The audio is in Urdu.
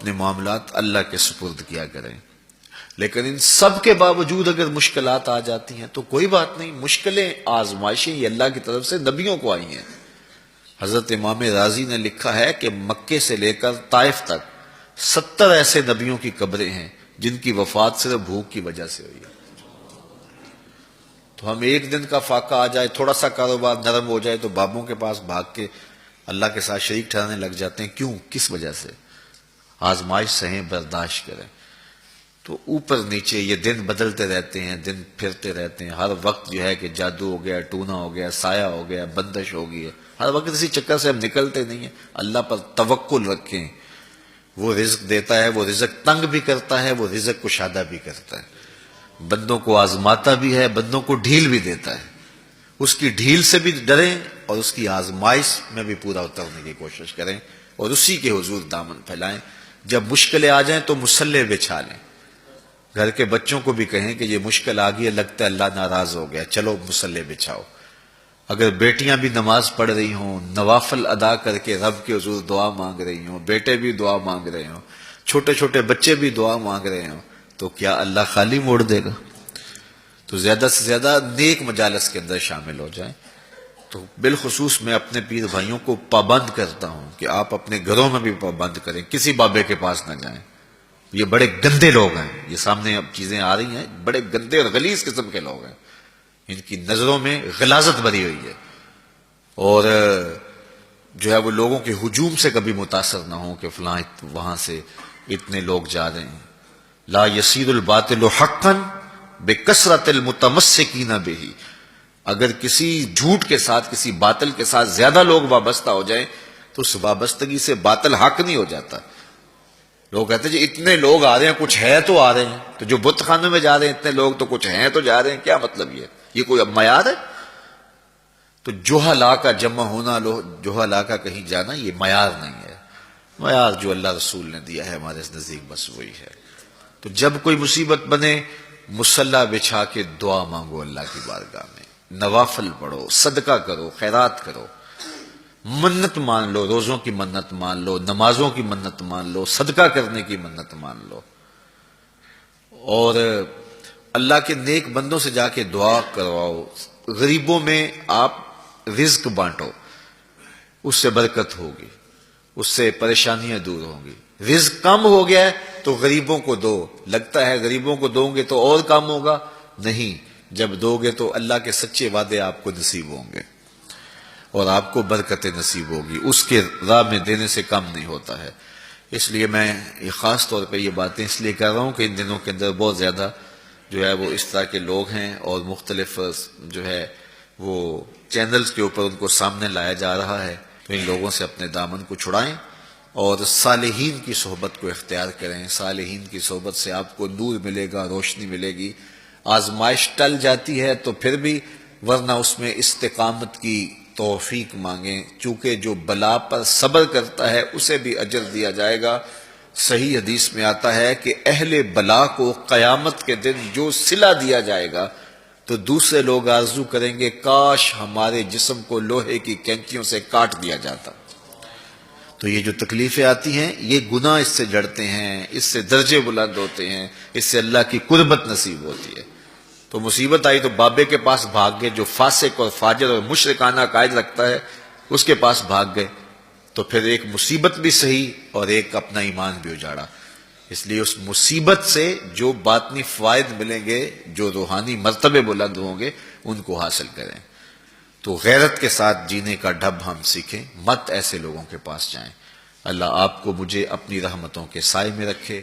اپنے معاملات اللہ کے سپرد کیا کریں. لیکن ان سب کے باوجود اگر مشکلات آ جاتی ہیں تو کوئی بات نہیں، مشکلیں آزمائشیں یہ اللہ کی طرف سے نبیوں کو آئی ہیں. حضرت امام رازی نے لکھا ہے کہ مکے سے لے کر طائف تک 70 ایسے نبیوں کی قبریں ہیں جن کی وفات صرف بھوک کی وجہ سے ہوئی ہے. تو ہم ایک دن کا فاقہ آ جائے، تھوڑا سا کاروبار نرم ہو جائے تو بابوں کے پاس بھاگ کے اللہ کے ساتھ شریک ٹھہرانے لگ جاتے ہیں. کیوں؟ کس وجہ سے؟ آزمائش سہیں، برداشت کریں. تو اوپر نیچے یہ دن بدلتے رہتے ہیں، دن پھرتے رہتے ہیں. ہر وقت جو ہے کہ جادو ہو گیا، ٹونا ہو گیا، سایہ ہو گیا، بندش ہو گئی ہے. ہر وقت اسی چکر سے ہم نکلتے نہیں ہیں. اللہ پر توکل رکھیں، وہ رزق دیتا ہے، وہ رزق تنگ بھی کرتا ہے، وہ رزق کشادہ بھی کرتا ہے. بندوں کو آزماتا بھی ہے، بندوں کو ڈھیل بھی دیتا ہے. اس کی ڈھیل سے بھی ڈریں اور اس کی آزمائش میں بھی پورا اترنے کی کوشش کریں اور اسی کے حضور دامن پھیلائیں. جب مشکلیں آ جائیں تو مصلح بچھا لیں. گھر کے بچوں کو بھی کہیں کہ یہ مشکل آ گئی ہے، لگتا ہے اللہ ناراض ہو گیا، چلو مصلح بچھاؤ. اگر بیٹیاں بھی نماز پڑھ رہی ہوں، نوافل ادا کر کے رب کے حضور دعا مانگ رہی ہوں، بیٹے بھی دعا مانگ رہے ہوں، چھوٹے چھوٹے بچے بھی دعا مانگ رہے ہوں، تو کیا اللہ خالی موڑ دے گا؟ تو زیادہ سے زیادہ نیک مجالس کے اندر شامل ہو جائیں. تو بالخصوص میں اپنے پیر بھائیوں کو پابند کرتا ہوں کہ آپ اپنے گھروں میں بھی پابند کریں، کسی بابے کے پاس نہ جائیں. یہ بڑے گندے لوگ ہیں، یہ سامنے اب چیزیں آ رہی ہیں، بڑے گندے اور غلیظ قسم کے لوگ ہیں. ان کی نظروں میں غلاظت بھری ہوئی ہے اور جو ہے وہ لوگوں کے ہجوم سے کبھی متاثر نہ ہوں کہ فلاں وہاں سے اتنے لوگ جا رہے ہیں. لا یصیر الباطل حقا بکثرت المتمسکین بہ. اگر کسی جھوٹ کے ساتھ، کسی باطل کے ساتھ زیادہ لوگ وابستہ ہو جائیں تو اس وابستگی سے باطل حق نہیں ہو جاتا. لوگ کہتے ہیں جی اتنے لوگ آ رہے ہیں، کچھ ہے تو آ رہے ہیں. تو جو بت خانے میں جا رہے ہیں اتنے لوگ تو کچھ ہیں تو جا رہے ہیں، کیا مطلب یہ کوئی اب معیار ہے؟ تو جوہلا کا جمع ہونا، جوہلا کا کہیں جانا، یہ معیار نہیں ہے. معیار جو اللہ رسول نے دیا ہے ہمارے نزدیک بس وہی ہے. تو جب کوئی مصیبت بنے، مصلح بچھا کے دعا مانگو اللہ کی بارگاہ میں، نوافل پڑھو، صدقہ کرو، خیرات کرو، منت مان لو، روزوں کی منت مان لو، نمازوں کی منت مان لو، صدقہ کرنے کی منت مان لو، اور اللہ کے نیک بندوں سے جا کے دعا کرواؤ. غریبوں میں آپ رزق بانٹو، اس سے برکت ہوگی، اس سے پریشانیاں دور ہوں گی. رزق کم ہو گیا ہے تو غریبوں کو دو. لگتا ہے غریبوں کو دو گے تو اور کم ہوگا، نہیں. جب دو گے تو اللہ کے سچے وعدے آپ کو نصیب ہوں گے اور آپ کو برکت نصیب ہوگی. اس کے راہ میں دینے سے کم نہیں ہوتا ہے. اس لیے میں خاص طور پہ یہ باتیں اس لیے کر رہا ہوں کہ ان دنوں کے اندر بہت زیادہ جو ہے وہ اس طرح کے لوگ ہیں اور مختلف جو ہے وہ چینلز کے اوپر ان کو سامنے لایا جا رہا ہے. تو ان لوگوں سے اپنے دامن کو چھڑائیں اور صالحین کی صحبت کو اختیار کریں. صالحین کی صحبت سے آپ کو نور ملے گا، روشنی ملے گی. آزمائش ٹل جاتی ہے تو پھر بھی، ورنہ اس میں استقامت کی توفیق مانگیں، چونکہ جو بلا پر صبر کرتا ہے اسے بھی اجر دیا جائے گا. صحیح حدیث میں آتا ہے کہ اہل بلا کو قیامت کے دن جو صلہ دیا جائے گا تو دوسرے لوگ آرزو کریں گے کاش ہمارے جسم کو لوہے کی کینچیوں سے کاٹ دیا جاتا. تو یہ جو تکلیفیں آتی ہیں یہ گناہ اس سے جڑتے ہیں، اس سے درجے بلند ہوتے ہیں، اس سے اللہ کی قربت نصیب ہوتی ہے. تو مصیبت آئی تو بابے کے پاس بھاگ گئے، جو فاسق اور فاجر اور مشرکانہ عقائد رکھتا ہے اس کے پاس بھاگ گئے، تو پھر ایک مصیبت بھی صحیح اور ایک اپنا ایمان بھی اجاڑا. اس لیے اس مصیبت سے جو باطنی فوائد ملیں گے، جو روحانی مرتبے بلند ہوں گے، ان کو حاصل کریں. تو غیرت کے ساتھ جینے کا ڈھب ہم سیکھیں، مت ایسے لوگوں کے پاس جائیں. اللہ آپ کو مجھے اپنی رحمتوں کے سائے میں رکھے.